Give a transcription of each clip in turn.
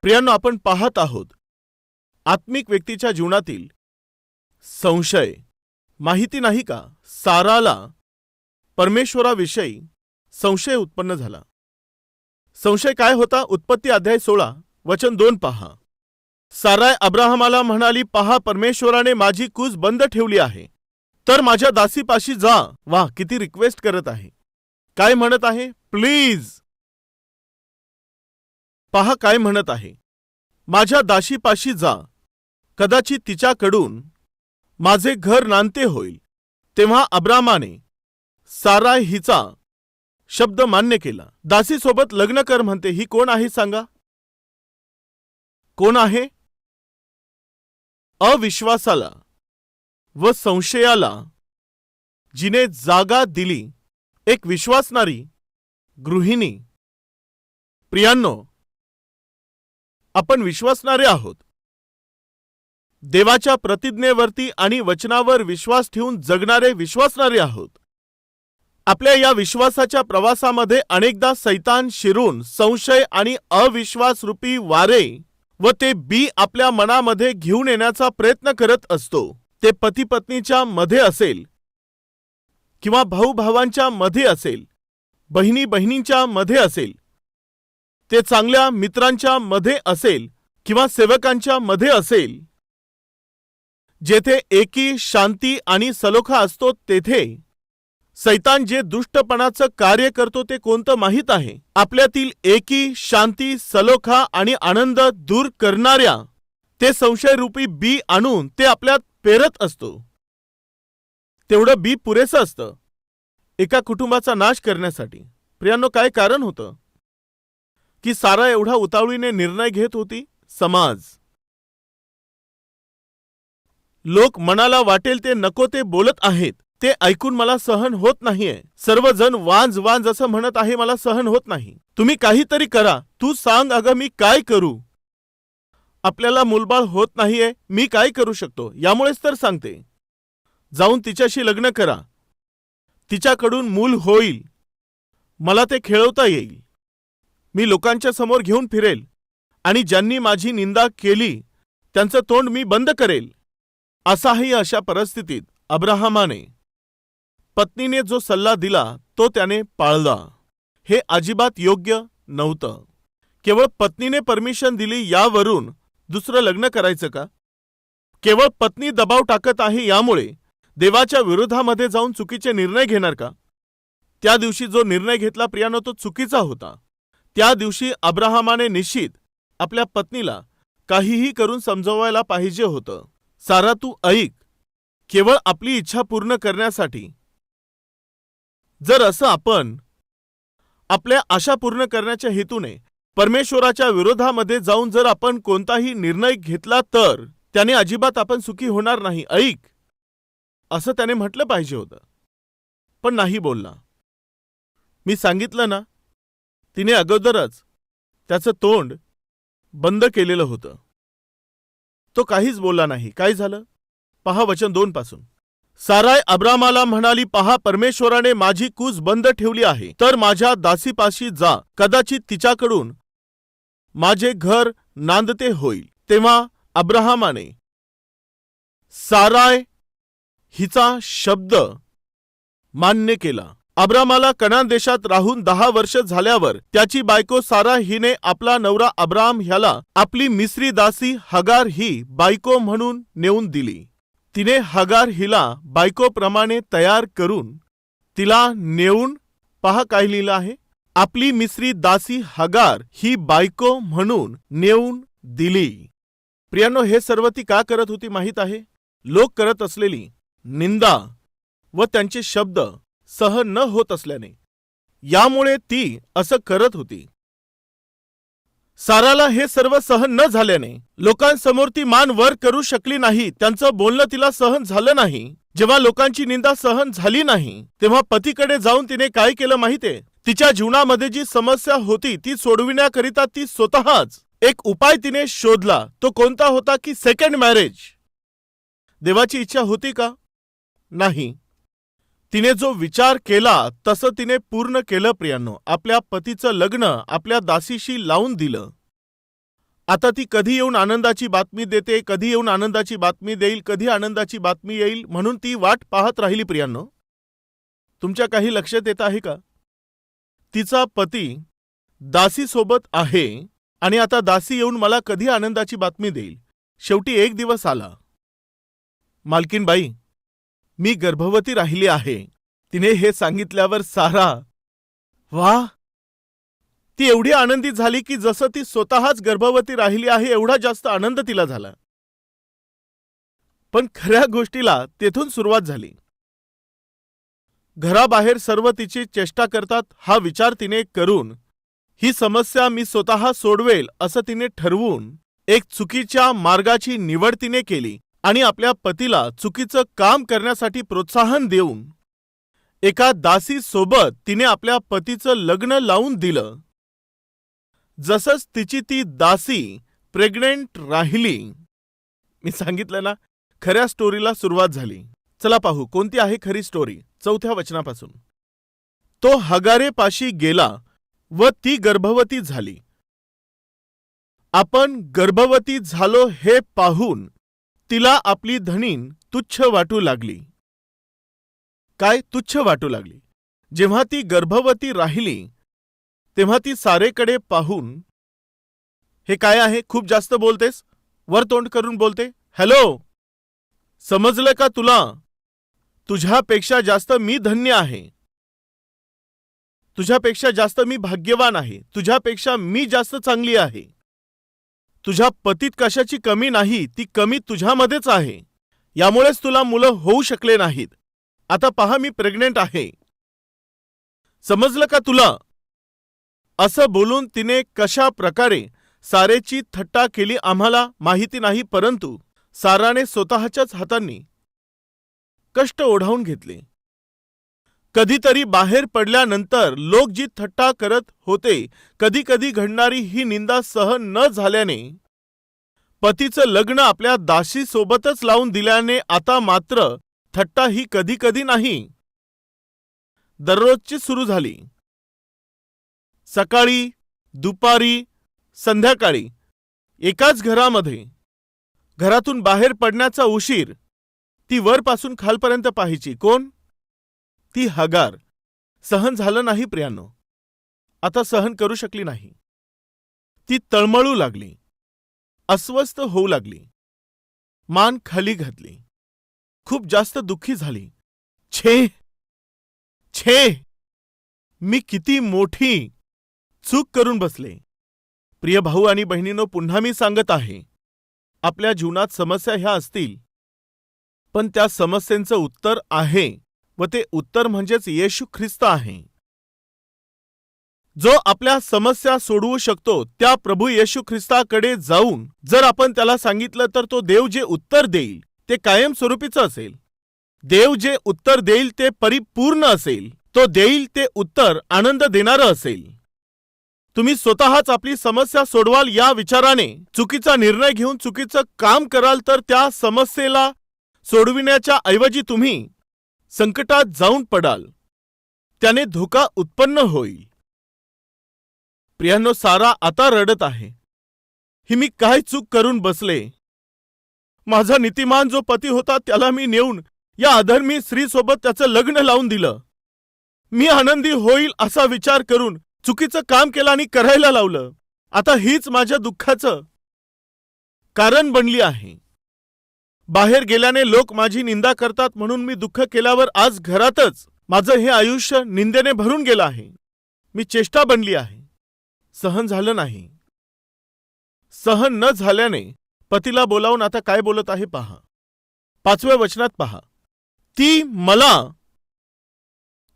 प्रियांनो, आपण पाहत आहोत आत्मिक व्यक्तीच्या जीवनातील संशय. माहिती नाही का, साराला परमेश्वराविषयी संशय उत्पन्न झाला. संशय काय होता? उत्पत्ती अध्याय 16 वचन 2 पहा. साराय अब्राहमाला म्हणाली, पहा, परमेश्वराने माझी कूस बंद ठेवली आहे, तर माझ्या दासीपाशी जा. वाह, किती रिक्वेस्ट करत आहे. काय म्हणत आहे? प्लीज. पहा काय म्हणत आहे, माझ्या दासीपाशी जा, कदाचित तिच्याकडून माझे घर नांदते होईल. तेव्हा अब्रामाने साराय हिचा शब्द मान्य केला. दासीसोबत लग्न कर म्हणते. ही कोण आहे सांगा? कोण आहे? अविश्वासाला व संशयाला जिने जागा दिली एक विश्वासणारी गृहिणी. प्रियांनो, आपण विश्वासणारे आहोत. देवाच्या प्रतिज्ञेवरती आणि वचनावर विश्वास ठेवून जगणारे विश्वासणारे आहोत. आपल्या या विश्वासाच्या प्रवासामध्ये अनेकदा सैतान शिरून संशय आणि अविश्वास रूपी वारे व ते बी आपल्या मनामध्ये घेऊन येण्याचा प्रयत्न करत असतो. ते पती पत्नीच्या मध्ये असेल, किंवा भाऊ भावांच्या मध्ये असेल, बहिणी बहिणींच्या मध्ये असेल, ते चांगल्या मित्रांच्या मध्ये असेल, किंवा सेवकांच्या मध्ये असेल. जेथे एकी शांती आणि सलोखा असतो, तेथे सैतान जे दुष्टपणाचं कार्य करतो ते कोणतं माहीत आहे? आपल्यातील एकी शांती, सलोखा आणि आनंद दूर करणाऱ्या ते संशयरूपी बी आणून ते आपल्यात पेरत असतो. तेवढं बी पुरेसं असतं एका कुटुंबाचा नाश करण्यासाठी. प्रियांनो, काय कारण होतं की सारा एवढा उतावळीने निर्णय घेत होती? समाज, लोक मनाला वाटेल ते नको ते बोलत आहेत, ते ऐकून मला सहन होत नाहीये. सर्वजण वांज वांज असं म्हणत आहे, मला सहन होत नाही. तुम्ही काहीतरी करा. तू सांग, अगं मी काय करू? आपल्याला मुलबाळ होत नाहीये, मी काय करू शकतो? यामुळेच तर सांगते, जाऊन तिच्याशी लग्न करा, तिच्याकडून मूल होईल, मला ते खेळवता येईल, मी लोकांच्या समोर घेऊन फिरेल आणि ज्यांनी माझी निंदा केली त्यांचं तोंड मी बंद करेल. असाही अशा परिस्थितीत अब्राहमाने पत्नीने जो सल्ला दिला तो त्याने पाळला. हे अजिबात योग्य नव्हतं. केवळ पत्नीने परमिशन दिली यावरून दुसरं लग्न करायचं का? केवळ पत्नी दबाव टाकत आहे यामुळे देवाच्या विरोधामध्ये जाऊन चुकीचे निर्णय घेणार का? त्या दिवशी जो निर्णय घेतला प्रियानो, तो चुकीचा होता. त्या दिवशी अब्राहमाने निश्चित आपल्या पत्नीला काहीही करून समजवायला पाहिजे होतं. सारा, तू ऐक, केवळ आपली इच्छा पूर्ण करण्यासाठी जर असं आपण आपल्या आशा पूर्ण करण्याच्या हेतूने परमेश्वराच्या विरोधामध्ये जाऊन जर आपण कोणताही निर्णय घेतला तर त्याने अजिबात आपण सुखी होणार नाही. ऐक, असं त्याने म्हटलं पाहिजे होतं, पण नाही बोलला. मी सांगितलं ना, तिने अगोदरच त्याचं तोंड बंद केलेलं होतं. तो काहीच बोलला नाही. काय झालं? पहा वचन 2 पासून. साराय अब्रामाला म्हणाली, पहा, परमेश्वराने माझी कूस बंद ठेवली आहे, तर माझ्या दासीपाशी जा, कदाचित तिच्याकडून माझे घर नांदते होईल. तेव्हा अब्राहमाने साराय हिचा शब्द मान्य केला. अब्रामाला कनान देशात राहून 10 वर्ष झाल्यावर त्याची बायको सारा हिने आपला नवरा अब्राम ह्याला आपली मिस्री दासी हगार ही बायको म्हणून नेऊन दिली. तिने हगार हिला बायकोप्रमाणे तयार करून तिला नेऊन, पहा काय लिहिलं आहे, आपली मिस्री दासी हगार ही बायको म्हणून नेऊन दिली. प्रियांनो, हे सर्व ती का करत होती माहीत आहे? लोक करत असलेली निंदा व त्यांचे शब्द सहन न होत असल्याने, यामुळे ती असं करत होती. साराला हे सर्व सहन न झाल्याने लोकांसमोर ती मान वर करू शकली नाही. त्यांचं बोलणं तिला सहन झालं नाही. जेव्हा लोकांची निंदा सहन झाली नाही, तेव्हा पतीकडे जाऊन तिने काय केलं माहितीये? तिच्या जीवनामध्ये जी समस्या होती ती सोडविण्याकरिता ती स्वतःच एक उपाय तिने शोधला. तो कोणता होता? की सेकंड मॅरेज. देवाची इच्छा होती का? नाही. तिने जो विचार केला तसं तिने पूर्ण केलं. प्रियांनो, आपल्या पतीचं लग्न आपल्या दासीशी लावून दिलं. आता ती कधी येऊन आनंदाची बातमी देते, कधी येऊन आनंदाची बातमी देईल, कधी आनंदाची बातमी येईल म्हणून ती वाट पाहत राहिली. प्रियांनो, तुमच्या काही लक्षात येत आहे का? तिचा पती दासीसोबत आहे आणि आता दासी येऊन मला कधी आनंदाची बातमी देईल. शेवटी एक दिवस आला. मालकीनबाई, मी गर्भवती राहिली आहे. तिने हे सांगितल्यावर सारा, वा, ती एवढी आनंदित झाली की जसं ती स्वतःच गर्भवती राहिली आहे एवढा जास्त आनंद तिला झाला. पण खऱ्या गोष्टीला तेथून सुरुवात झाली. घराबाहेर सर्व तिची चेष्टा करतात हा विचार तिने करून ही समस्या मी स्वतः सोडवेल असं तिने ठरवून एक चुकीच्या मार्गाची निवड तिने केली आणि आपल्या पतीला चुकीचं काम करण्यासाठी प्रोत्साहन देऊन एका दासीसोबत तिने आपल्या पतीचं लग्न लावून दिलं. जसंच तिची ती दासी प्रेग्नेंट राहिली, मी सांगितलं ना, खऱ्या स्टोरीला सुरुवात झाली. चला पाहू कोणती आहे खरी स्टोरी. 4थ्या वचनापासून. तो हगारेपाशी गेला व ती गर्भवती झाली. आपण गर्भवती झालो हे पाहून तिला आपली धनीन तुच्छ वाटू लागली. काय तुच्छ वाटू लागली? जेव्हा ती गर्भवती राहिली तेव्हा ती सारेकडे पाहून, हे काय आहे, खूप जास्त बोलतेस, वर तोंड करून बोलते. हॅलो, समजलं का तुला? तुझ्यापेक्षा जास्त मी धन्य आहे, तुझ्यापेक्षा जास्त मी भाग्यवान आहे, तुझ्यापेक्षा मी जास्त चांगली आहे. तुझ्या पतीत कशाची कमी नाही, ती कमी तुझ्यामध्येच आहे. यामुळेच तुला मुलं होऊ शकले नाहीत. आता पहा, मी प्रेग्नेंट आहे. समजलं का तुला? असं बोलून तिने कशा प्रकारे सारेची थट्टा केली आम्हाला माहिती नाही, परंतु साराने स्वतःच्याच हातांनी कष्ट ओढावून घेतले. कधीतरी बाहेर पडल्यानंतर लोक जी थट्टा करत होते, कधी कधी घडणारी ही निंदा सहन न झाल्याने पतीचं लग्न आपल्या दासीसोबतच लावून दिल्याने आता मात्र थट्टा ही कधी कधी नाही, दररोजची सुरू झाली. सकाळी, दुपारी, संध्याकाळी एकाच घरामध्ये घरातून बाहेर पडण्याचा उशीर ती वरपासून खालपर्यंत पाहायची. कोण? ती हगार. सहन झालं नाही प्रियांनो. आता सहन करू शकली नाही. ती तळमळू लागली, अस्वस्थ होऊ लागली, मान खाली घातली, खूप जास्त दुःखी झाली. छे छे, मी किती मोठी चूक करून बसले. प्रिय भाऊ आणि बहिणींनो, पुन्हा मी सांगत आहे, आपल्या जीवनात समस्या ह्या असतील, पण त्या समस्यांचं उत्तर आहे व ते उत्तर म्हणजेच येशू ख्रिस्त आहे. जो आपल्या समस्या सोडवू शकतो त्या प्रभू येशू ख्रिस्ताकडे जाऊन जर आपण त्याला सांगितलं तर तो देव जे उत्तर देईल ते कायमस्वरूपीचं असेल. देव जे उत्तर देईल ते परिपूर्ण असेल. तो देईल ते उत्तर आनंद देणारं असेल. तुम्ही स्वतःच आपली समस्या सोडवाल या विचाराने चुकीचा निर्णय घेऊन चुकीचं काम कराल तर त्या समस्येला सोडविण्याच्या ऐवजी तुम्ही संकटात जाऊन पडाल. त्याने धोका उत्पन्न होईल. प्रियांनो, सारा आता रडत आहे. ही मी काय चूक करून बसले. माझा नीतिमान जो पती होता त्याला मी नेऊन या अधर्मी स्त्रीसोबत त्याचं लग्न लावून दिलं. मी आनंदी होईल असा विचार करून चुकीचं काम केलं आणि करायला लावलं. आता हीच माझ्या दुःखाचं कारण बनली आहे. बाहेर गेल्याने लोक माझी निंदा करतात म्हणून मी दुःख केल्यावर आज घरातच माझं हे आयुष्य निंदेने भरून गेलं आहे. मी चेष्टा बनली आहे. सहन झालं नाही. सहन न झाल्याने पतीला बोलावून आता काय बोलत आहे पहा. 5व्या वचनात पहा. ती मला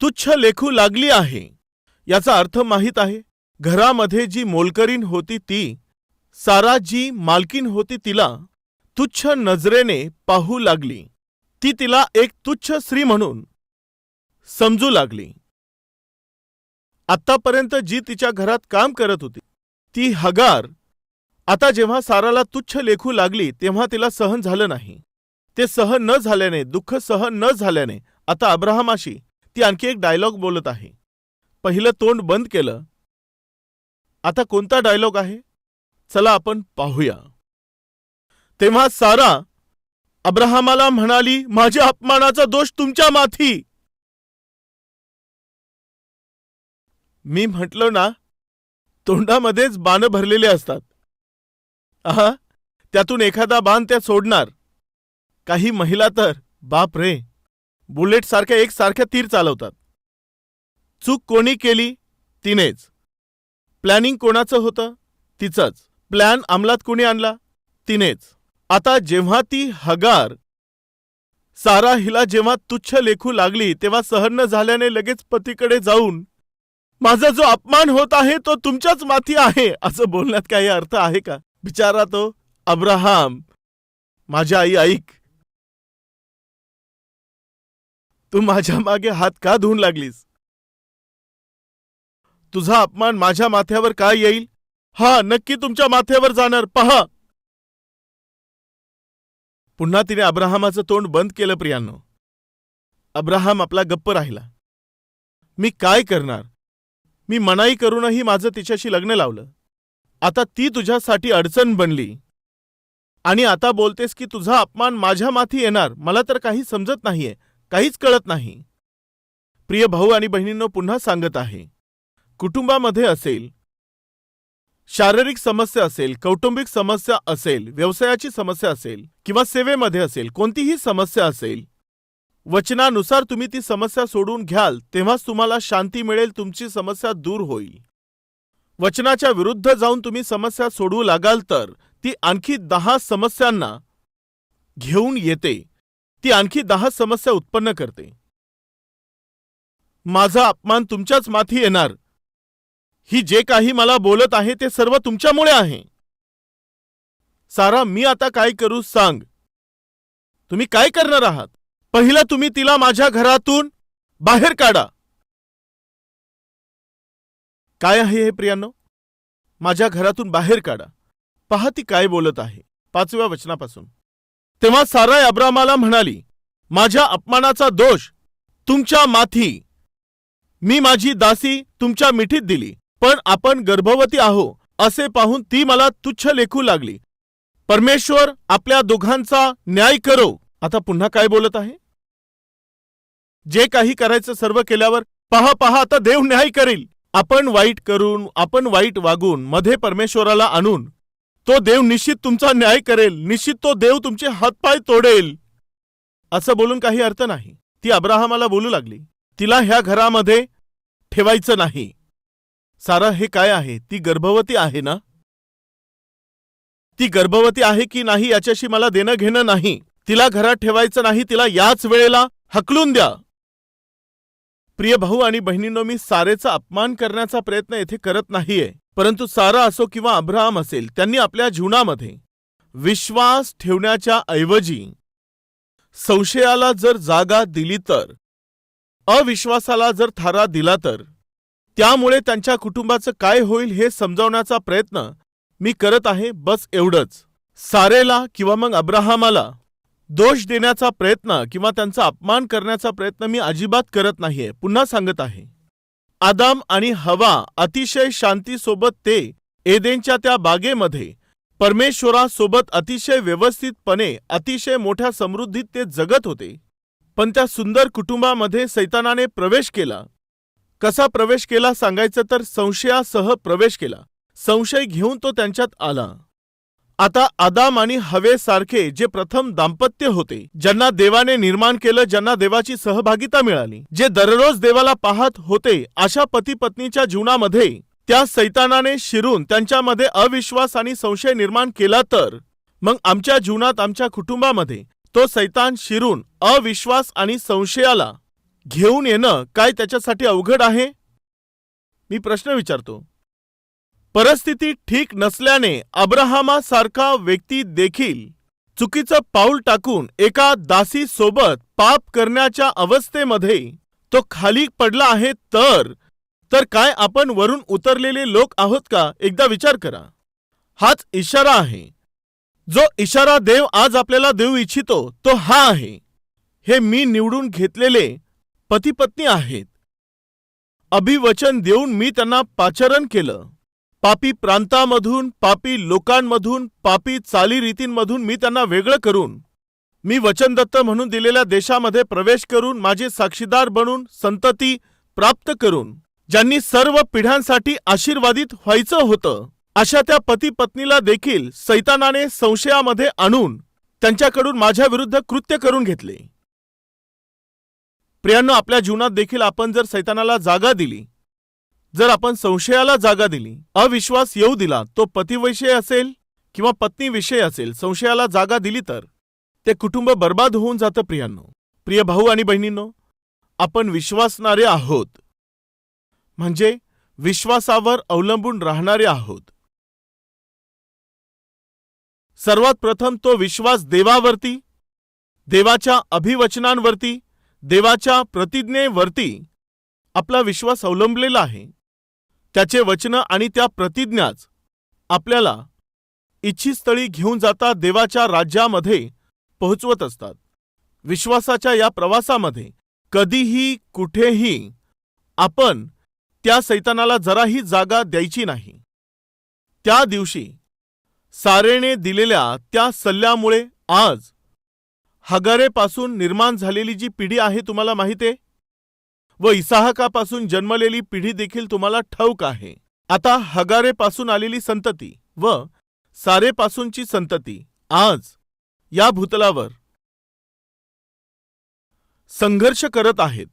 तुच्छ लेखू लागली आहे. याचा अर्थ माहीत आहे. घरामध्ये जी मोलकरीण होती ती, सारा जी मालकीन होती तिला तुच्छ नजरेने पाहू लागली. ती तिला एक तुच्छ स्त्री म्हणून समजू लागली. आतापर्यंत जी तिच्या घरात काम करत होती ती हगार आता जेव्हा साराला तुच्छ लेखू लागली तेव्हा तिला सहन झालं नाही. ते सहन न झाल्याने, दुःख सहन न झाल्याने आता अब्राहमाशी ती आणखी एक डायलॉग बोलत आहे. पहिलं तोंड बंद केलं. आता कोणता डायलॉग आहे? चला आपण पाहूया. तेव्हा सारा अब्राहमाला म्हणाली, माझ्या अपमानाचा दोष तुमच्या माथी. मी म्हटलो ना, तोंडामध्येच बाण भरलेले असतात. आहा, त्यातून एखादा बाण त्या सोडणार. काही महिला तर बाप रे, बुलेट सारख्या एकसारख्या तीर चालवतात. चूक कोणी केली? तिनेच. प्लॅनिंग कोणाचं होतं? तिचंच. प्लॅन अंमलात कोणी आणला? तिनेच. आता जेव्हा ती हगार सारा हिला जेव्हा तुच्छ लेखू लागली, तेव्हा सहन न झाल्याने लगेच पतीकडे जाऊन, माझा जो अपमान होत आहे तो तुमच्याच माथी आहे, असं बोलण्यात काही अर्थ आहे का? बिचारा तो अब्राहम. माझ्या आई, ऐक, तू माझ्या मागे हात का धुवून लागलीस? तुझा अपमान माझ्या माथ्यावर का येईल? हा, नक्की तुमच्या माथ्यावर जाणार, पहा. पुन्हा तिने अब्राहमाचं तोंड बंद केलं. प्रियांनो, अब्राहम आपला गप्प राहिला. मी काय करणार? मी मनाई करूनही माझं तिच्याशी लग्न लावलं. आता ती तुझ्यासाठी अडचण बनली आणि आता बोलतेस की तुझा अपमान माझ्या माथी येणार. मला तर काही समजत नाहीये, काहीच कळत नाही. प्रिय भाऊ आणि बहिणींनो, पुन्हा सांगत आहे, कुटुंबामध्ये असेल, शारीरिक समस्या असेल, कौटुंबिक समस्या असेल, व्यवसायाची समस्या असेल किंवा सेवेमध्ये असेल, कोणतीही समस्या असेल, वचनानुसार तुम्ही ती समस्या सोडून घ्याल तेव्हाच तुम्हाला शांती मिळेल, तुमची समस्या दूर होईल. वचनाच्या विरुद्ध जाऊन तुम्ही समस्या सोडवू लागाल तर ती आणखी 10 समस्यांना घेऊन येते, ती आणखी 10 समस्या उत्पन्न करते. माझा अपमान तुमच्याच माथी येणार. ही जे काही मला बोलत आहे ते सर्व तुमच्यामुळे आहे. सारा, मी आता काय करू सांग? तुम्ही काय करणार आहात? पहिलं तुम्ही तिला माझ्या घरातून बाहेर काढा. काय आहे हे प्रियांनो? माझ्या घरातून बाहेर काढा. पहा ती काय बोलत आहे 5व्या वचनापासून. तेव्हा साराय अब्रामाला म्हणाली, माझ्या अपमानाचा दोष तुमच्या माथी. मी माझी दासी तुमच्या मिठीत दिली, पण आपण गर्भवती आहो असे पाहून ती मला तुच्छ लेखू लागली. परमेश्वर आपल्या दोघांचा न्याय करो. आता पुन्हा काय बोलत आहे? जे काही करायचं सर्व केल्यावर पहा पहा आता देव न्याय करेल. आपण वाईट करून, आपण वाईट वागून मध्ये परमेश्वराला आणून तो देव निश्चित तुमचा न्याय करेल. निश्चित तो देव तुमचे हातपाय तोडेल. असं बोलून काही अर्थ नाही. ती अब्राहमाला बोलू लागली, तिला ह्या घरामध्ये ठेवायचं नाही. सारा, हे काय आहे? ती गर्भवती आहे ना? ती गर्भवती आहे की नाही याच्याशी मला देणं घेणं नाही. तिला घरात ठेवायचं नाही, तिला याच वेळेला हकलून द्या. प्रिय भाऊ आणि बहिणींनो, मी सारेचा अपमान करण्याचा प्रयत्न येथे करत नाहीये, परंतु सारा असो किंवा अब्राहम असेल, त्यांनी आपल्या जीवनामध्ये विश्वास ठेवण्याच्या ऐवजी संशयाला जर जागा दिली तर, अविश्वासाला जर थारा दिला तर, त्यामुळे त्यांच्या कुटुंबाचं काय होईल हे समजावण्याचा प्रयत्न मी करत आहे. बस एवढंच. सारेला किंवा मग अब्राहमाला दोष देण्याचा प्रयत्न किंवा त्यांचा अपमान करण्याचा प्रयत्न मी अजिबात करत नाहीये. पुन्हा सांगत आहे, आदाम आणि हवा अतिशय शांतीसोबत ते एदेनच्या त्या बागेमध्ये परमेश्वरासोबत अतिशय व्यवस्थितपणे, अतिशय मोठ्या समृद्धीत ते जगत होते. पण त्या सुंदर कुटुंबामध्ये सैतानाने प्रवेश केला. कसा प्रवेश केला सांगायचं तर संशयासह प्रवेश केला. संशय घेऊन तो त्यांच्यात आला. आता आदाम आणि हवेसारखे जे प्रथम दाम्पत्य होते, ज्यांना देवाने निर्माण केलं, ज्यांना देवाची सहभागिता मिळाली, जे दररोज देवाला पाहत होते, अशा पती पत्नीच्या जीवनामध्ये त्या सैतानाने शिरून त्यांच्यामध्ये अविश्वास आणि संशय निर्माण केला तर मग आमच्या जीवनात, आमच्या कुटुंबामध्ये तो सैतान शिरून अविश्वास आणि संशयाला घेऊन येणं काय त्याच्यासाठी अवघड आहे? मी प्रश्न विचारतो. परिस्थिती ठीक नसल्याने अब्राहमासारखा व्यक्ती देखील चुकीचं पाऊल टाकून एका दासीसोबत पाप करण्याच्या अवस्थेमध्ये तो खाली पडला आहे, तर काय आपण वरून उतरलेले लोक आहोत का? एकदा विचार करा. हाच इशारा आहे. जो इशारा देव आज आपल्याला देऊ इच्छितो तो हा आहे. हे मी निवडून घेतलेले पती पत्नी आहेत. अभिवचन देऊन मी त्यांना पाचारण केलं. पापी प्रांतामधून, पापी लोकांमधून, पापी चालीरीतींमधून मी त्यांना वेगळं करून, मी वचनदत्त म्हणून दिलेल्या देशामध्ये प्रवेश करून, माझे साक्षीदार बनून, संतती प्राप्त करून, ज्यांनी सर्व पिढ्यांसाठी आशीर्वादित व्हायचं होतं, अशा त्या पती पत्नीला देखील सैतानाने संशयामध्ये आणून त्यांच्याकडून माझ्या विरुद्ध कृत्य करून घेतले. प्रियांनो, आपल्या जीवनात देखील आपण जर सैतानाला जागा दिली, जर आपण संशयाला जागा दिली, अविश्वास येऊ दिला, तो पतीविषयी असेल किंवा पत्नीविषयी असेल, संशयाला जागा दिली तर ते कुटुंब बर्बाद होऊन जातं. प्रियांनो, प्रिय भाऊ आणि बहिणींनो, आपण विश्वासणारे आहोत, म्हणजे विश्वासावर अवलंबून राहणारे आहोत. सर्वात प्रथम तो विश्वास देवावरती, देवाच्या अभिवचनांवरती, देवाच्या प्रतिज्ञेवरती आपला विश्वास अवलंबलेला आहे. त्याचे वचन आणि त्या प्रतिज्ञाच आपल्याला इच्छित स्थळी घेऊन जाता देवाच्या राज्यामध्ये पोहोचवत असतात. विश्वासाच्या या प्रवासामध्ये कधीही कुठेही आपण त्या सैतानाला जराही जागा द्यायची नाही. त्या दिवशी सारेने दिलेल्या त्या सल्ल्यामुळे आज हगारेपासून निर्माण झालेली जी पिढी आहे तुम्हाला माहिती आहे, व इसाहकापासून जन्मलेली पिढी देखील तुम्हाला ठाऊक आहे. आता हगारेपासून आलेली संतती व सारेपासूनची संतती आज या भूतलावर संघर्ष करत आहेत,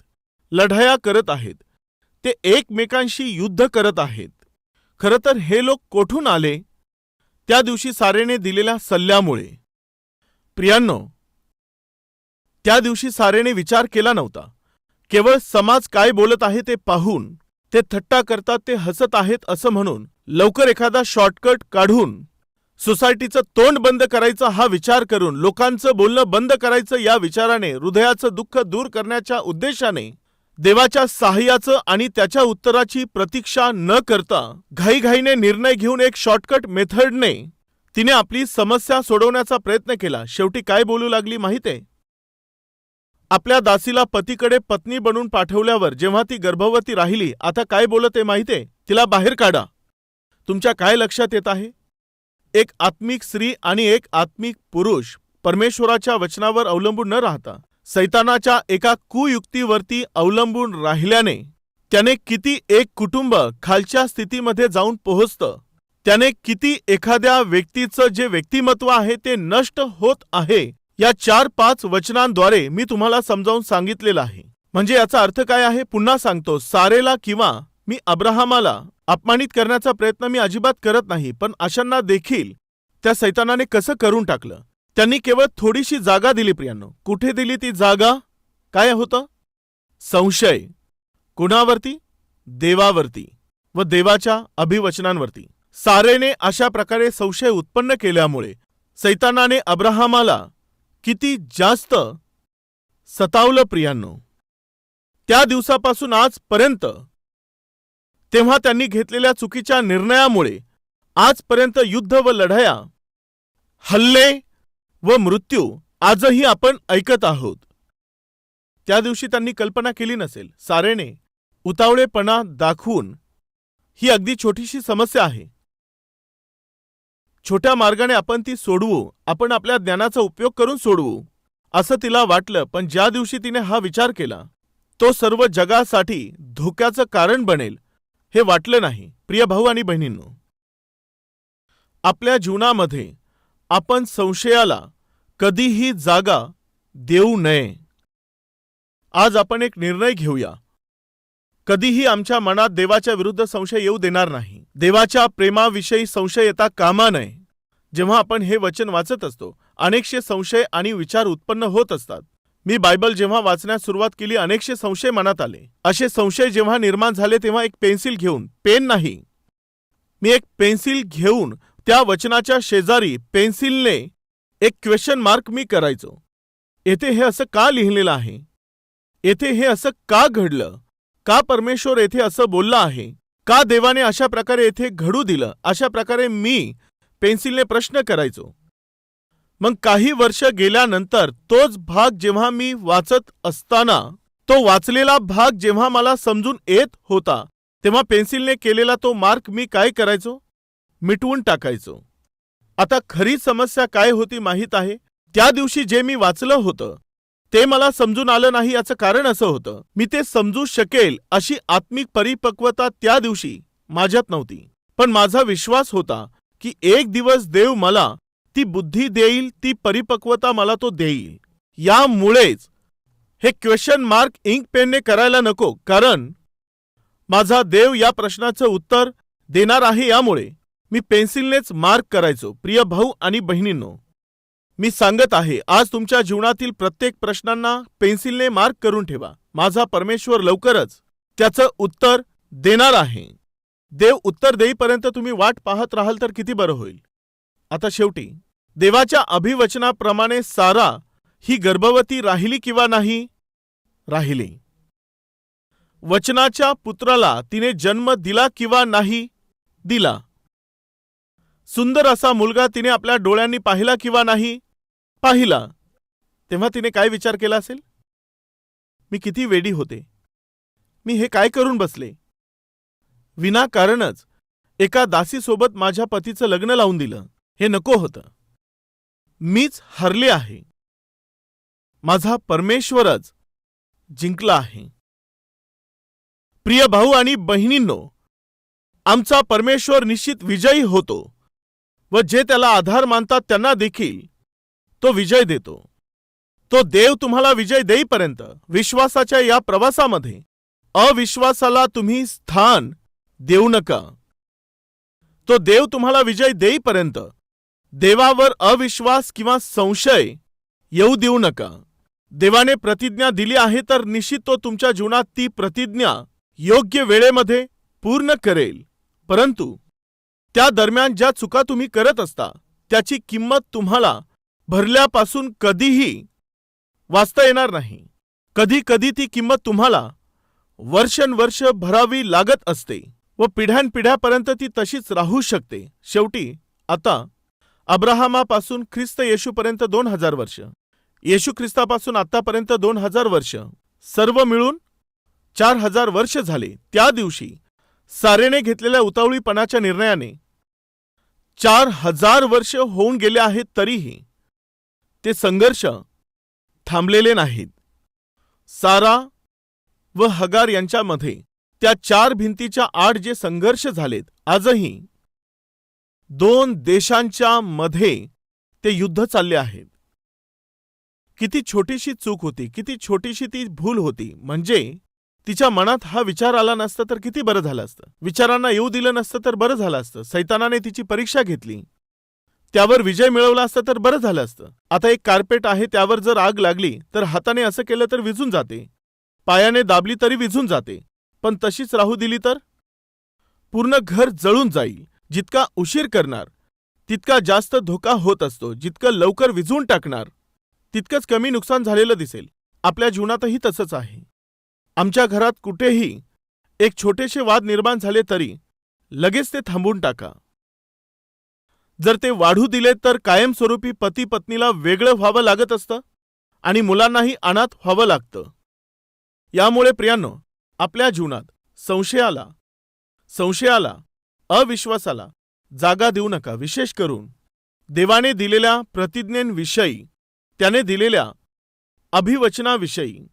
लढाया करत आहेत, ते एकमेकांशी युद्ध करत आहेत. खरं तर हे लोक कोठून आले? त्या दिवशी सारेने दिलेल्या सल्ल्यामुळे. प्रियांनो, त्या दिवशी सारेने विचार केला नव्हता. केवळ समाज काय बोलत आहे ते पाहून ते थट्टा करतात, ते हसत आहेत असं म्हणून लवकर एखादा शॉर्टकट काढून सोसायटीचं तोंड बंद करायचं हा विचार करून, लोकांचं बोलणं बंद करायचं या विचाराने, हृदयाचं दुःख दूर करण्याच्या उद्देशाने, देवाच्या सहाय्याचं आणि त्याच्या उत्तराची प्रतीक्षा न करता घाईघाईने निर्णय घेऊन एक शॉर्टकट मेथडने तिने आपली समस्या सोडवण्याचा प्रयत्न केला. शेवटी काय बोलू लागली माहितीये? आपल्या दासीला पतीकडे पत्नी बनून पाठवल्यावर जेव्हा ती गर्भवती राहिली, आता काय बोलत आहे माहितीये? तिला बाहेर काढा. तुमच्या काय लक्षात येत आहे? एक आत्मिक स्त्री आणि एक आत्मिक पुरुष परमेश्वराच्या वचनावर अवलंबून न राहता सैतानाच्या एका कुयुक्तीवरती अवलंबून राहिल्याने त्याने किती एक कुटुंब खालच्या स्थितीमध्ये जाऊन पोहोचतं, त्याने किती एखाद्या व्यक्तीचं जे व्यक्तिमत्व आहे ते नष्ट होत आहे, या 4-5 वचनांद्वारे मी तुम्हाला समजावून सांगितलेलं आहे. म्हणजे याचा अर्थ काय आहे? पुन्हा सांगतो, सारेला किंवा मी अब्राहमाला अपमानित करण्याचा प्रयत्न मी अजिबात करत नाही, पण अशांना देखील त्या सैतानाने कसं करून टाकलं. त्यांनी केवळ थोडीशी जागा दिली. प्रियांनो, कुठे दिली ती जागा? काय होतं? संशय. कुणावरती? देवावरती व देवाच्या अभिवचनांवरती. सारेने अशा प्रकारे संशय उत्पन्न केल्यामुळे सैतानाने अब्राहमाला किती जास्त सतावलं प्रियांनो. त्या दिवसापासून आजपर्यंत, तेव्हा त्यांनी घेतलेल्या चुकीच्या निर्णयामुळे आजपर्यंत युद्ध व लढाया, हल्ले व मृत्यू आजही आपण ऐकत आहोत. त्या दिवशी त्यांनी कल्पना केली नसेल. सारेने उतावळेपणा दाखवून ही अगदी छोटीशी समस्या आहे, छोट्या मार्गाने आपण ती सोडवू, आपण आपल्या ज्ञानाचा उपयोग करून सोडवू असं तिला वाटलं. पण ज्या दिवशी तिने हा विचार केला, तो सर्व जगासाठी धोक्याचं कारण बनेल हे वाटलं नाही. प्रिय भाऊ आणि बहिणींनो, आपल्या जीवनामध्ये आपण संशयाला कधीही जागा देऊ नये. आज आपण एक निर्णय घेऊया. कधीही आमच्या मनात देवाच्या विरुद्ध संशय येऊ देणार नाही. देवाच्या प्रेमाविषयी संशय येता कामा नये. जेव्हा आपण हे वचन वाचत असतो, अनेकशे संशय आणि विचार उत्पन्न होत असतात. मी बायबल जेव्हा वाचण्यास सुरुवात केली, अनेकशे संशय मनात आले. असे संशय जेव्हा निर्माण झाले, तेव्हा एक पेन्सिल घेऊन, पेन नाही, मी एक पेन्सिल घेऊन त्या वचनाच्या शेजारी पेन्सिलने एक क्वेश्चन मार्क मी करायचो. येथे हे असं का लिहिलेलं आहे? येथे हे असं का घडलं? का परमेश्वर येथे असं बोलला आहे? का देवाने अशा प्रकारे येथे घडू दिलं? अशा प्रकारे मी पेन्सिलने प्रश्न करायचो. मग काही वर्ष गेल्यानंतर तोच भाग जेव्हा मी वाचत असताना, तो वाचलेला भाग जेव्हा मला समजून येत होता, तेव्हा पेन्सिलने केलेला तो मार्क मी काय करायचो? मिटवून टाकायचो. आता खरी समस्या काय होती माहीत आहे? त्या दिवशी जे मी वाचलं होतं ते मला समजून आलं नाही. याचं कारण असं होतं, मी ते समजू शकेल अशी आत्मिक परिपक्वता त्या दिवशी माझ्यात नव्हती. पण माझा विश्वास होता की एक दिवस देव मला ती बुद्धी देईल, ती परिपक्वता मला तो देईल. यामुळेच हे क्वेश्चन मार्क इंक पेनने करायला नको, कारण माझा देव या प्रश्नाचं उत्तर देणार आहे. यामुळे मी पेन्सिलनेच मार्क करायचो. प्रिय भाऊ आणि बहिणींनो, मी सांगत आहे, आज तुमच्या जीवनातील प्रत्येक प्रश्नांना पेन्सिलने मार्क करून ठेवा. माझा परमेश्वर लवकरच त्याचं उत्तर देणार आहे. देव उत्तर देईपर्यंत तुम्ही वाट पाहत राहाल तर किती बरं होईल. आता शेवटी देवाच्या अभिवचनाप्रमाणे सारा ही गर्भवती राहिली किंवा नाही? राहिली. वचनाच्या पुत्राला तिने जन्म दिला किंवा नाही? दिला. सुंदर असा मुलगा तिने आपल्या डोळ्यांनी पाहिला किंवा नाही? पाहिला. तेव्हा तिने काय विचार केला असेल? मी किती वेडी होते, मी हे काय करून बसले. विनाकारणच एका दासीसोबत माझ्या पतीचं लग्न लावून दिलं. हे नको होतं. मीच हरले आहे. माझा परमेश्वरच जिंकला आहे. प्रिय भाऊ आणि बहिणींनो, आमचा परमेश्वर निश्चित विजयी होतो व जे त्याला आधार मानतात त्यांना देखील तो विजय देतो. तो देव तुम्हाला विजय देईपर्यंत विश्वासाच्या या प्रवासामध्ये अविश्वासाला तुम्ही स्थान देऊ नका. तो देव तुम्हाला विजय देईपर्यंत देवावर अविश्वास किंवा संशय येऊ देऊ नका. देवाने प्रतिज्ञा दिली आहे तर निश्चित तो तुमच्या जीवनात ती प्रतिज्ञा योग्य वेळेमध्ये पूर्ण करेल. परंतु त्या दरम्यान ज्या चुका तुम्ही करत असता त्याची किंमत तुम्हाला भरल्यापासून कधीही वाचता येणार नाही. कधी कधी ती किंमत तुम्हाला वर्षानुवर्ष भरावी लागत असते व पिढ्यानपिढ्यापर्यंत ती तशीच राहू शकते. शेवटी आता अब्राहमापासून ख्रिस्त येशूपर्यंत 2000 वर्ष, येशू ख्रिस्तापासून आतापर्यंत 2000 वर्ष, सर्व मिळून 4000 वर्ष झाले. त्या दिवशी सारेने घेतलेल्या उतावळीपणाच्या निर्णयाने 4000 वर्ष होऊन गेले आहेत, तरीही ते संघर्ष थांबलेले नाहीत. सारा व हगार यांच्यामध्ये त्या 4 भिंतीच्या आड जे संघर्ष झालेत, आजही 2 देशांच्या मध्ये ते युद्ध चालले आहेत. किती छोटीशी चूक होती, किती छोटीशी ती भूल होती. म्हणजे तिच्या मनात हा विचार आला नसता तर किती बरं झालं असतं. विचारांना येऊ दिलं नसतं तर बरं झालं असतं. सैतानाने तिची परीक्षा घेतली, त्यावर विजय मिळवला असता तर बरं झालं असतं. आता एक कार्पेट आहे, त्यावर जर आग लागली तर हाताने असं केलं तर विझून जाते, पायाने दाबली तरी विझून जाते. पण तशीच राहू दिली तर पूर्ण घर जळून जाईल. जितका उशीर करणार तितका जास्त धोका होत असतो. जितकं लवकर विझून टाकणार तितकंच कमी नुकसान झालेलं दिसेल. आपल्या जीवनातही तसंच आहे. आमच्या घरात कुठेही एक छोटेसे वाद निर्माण झाले तरी लगेच ते थांबवून टाका. जर ते वाढू दिले तर कायमस्वरूपी पती पत्नीला वेगळं व्हावं लागत असतं आणि मुलांनाही अनाथ व्हावं लागतं. यामुळे प्रियांनो, आपल्या जीवनात संशयाला अविश्वासाला जागा देऊ नका. विशेष करून देवाने दिलेल्या प्रतिज्ञेविषयी, त्याने दिलेल्या अभिवचनाविषयी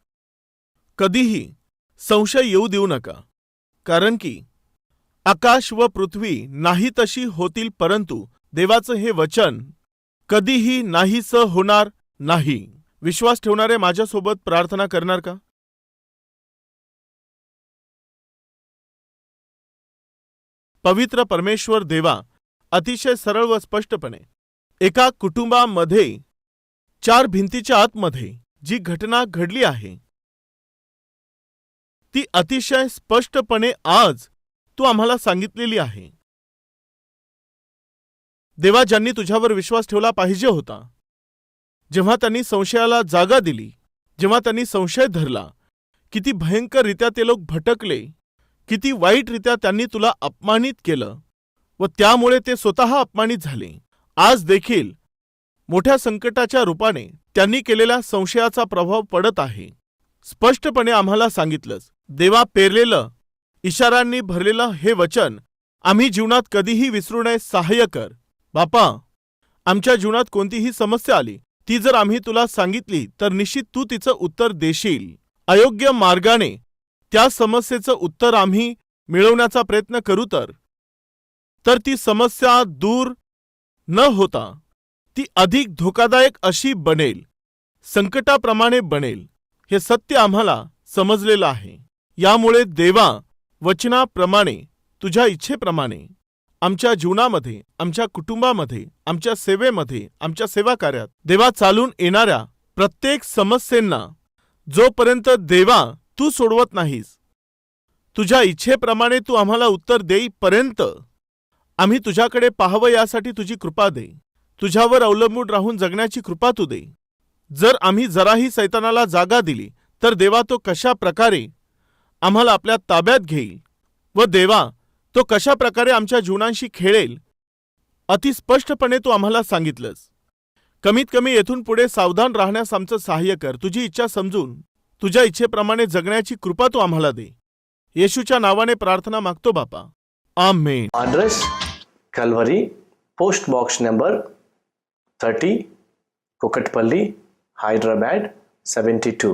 कधीही संशय येऊ देऊ नका. कारण की आकाश व पृथ्वी नाही तशी होतील, परंतु देवाचं हे वचन कधीही नाहीसं होणार नाही. विश्वास ठेवणारे माझ्यासोबत प्रार्थना करणार का? पवित्र परमेश्वर देवा, अतिशय सरळ व स्पष्टपणे एका कुटुंबामध्ये 4 भिंतीच्या आतमध्ये जी घटना घडली आहे ती अतिशय स्पष्टपणे आज तू आम्हाला सांगितलेली आहे. देवा, ज्यांनी तुझ्यावर विश्वास ठेवला पाहिजे होता, जेव्हा त्यांनी संशयाला जागा दिली, जेव्हा त्यांनी संशय धरला, किती भयंकररित्या ते लोक भटकले, किती वाईटरित्या त्यांनी तुला अपमानित केलं व त्यामुळे ते स्वतः अपमानित झाले. आज देखील मोठ्या संकटाच्या रूपाने त्यांनी केलेल्या संशयाचा प्रभाव पडत आहे. स्पष्टपणे आम्हाला सांगितलंस, देवा, पेरलेलं इशारांनी भरलेलं हे वचन आम्ही जीवनात कधीही विसरू नये सहाय्य कर. बापा, आमच्या जीवनात कोणतीही समस्या आली, ती जर आम्ही तुला सांगितली तर निश्चित तू तिचं उत्तर देशील. अयोग्य मार्गाने त्या समस्येचं उत्तर आम्ही मिळवण्याचा प्रयत्न करू तर ती समस्या दूर न होता ती अधिक धोकादायक अशी बनेल, संकटाप्रमाणे बनेल. हे सत्य आम्हाला समजलेलं आहे. यामुळे देवा, वचनाप्रमाणे, तुझ्या इच्छेप्रमाणे आमच्या जीवनामध्ये, आमच्या कुटुंबामध्ये, आमच्या सेवेमध्ये, आमच्या सेवा कार्यात देवा चालून येणाऱ्या प्रत्येक समस्येंना जोपर्यंत देवा तू सोडवत नाहीस, तुझ्या इच्छेप्रमाणे तू आम्हाला उत्तर देईपर्यंत आम्ही तुझ्याकडे पाहावं यासाठी तुझी कृपा दे. तुझ्यावर अवलंबून राहून जगण्याची कृपा तू दे. जर आम्ही जराही सैतानाला जागा दिली तर देवा तो कशा प्रकारे आम्हाला आपल्या ताब्यात घेईल व देवा तो कशा प्रकारे आमच्या जीवनांशी खेळेल अतिस्पष्टपणे तू आम्हाला सांगितलंस. कमीत कमी येथून पुढे सावधान राहण्यास आमचं सहाय्य कर. तुझी इच्छा समजून तुझ्या इच्छेप्रमाणे जगण्याची कृपा तू आम्हाला दे. येशूच्या नावाने प्रार्थना मागतो बापा, आमेन. Address Calvary, Post Box number 30, Kukatpalli, Hyderabad 72.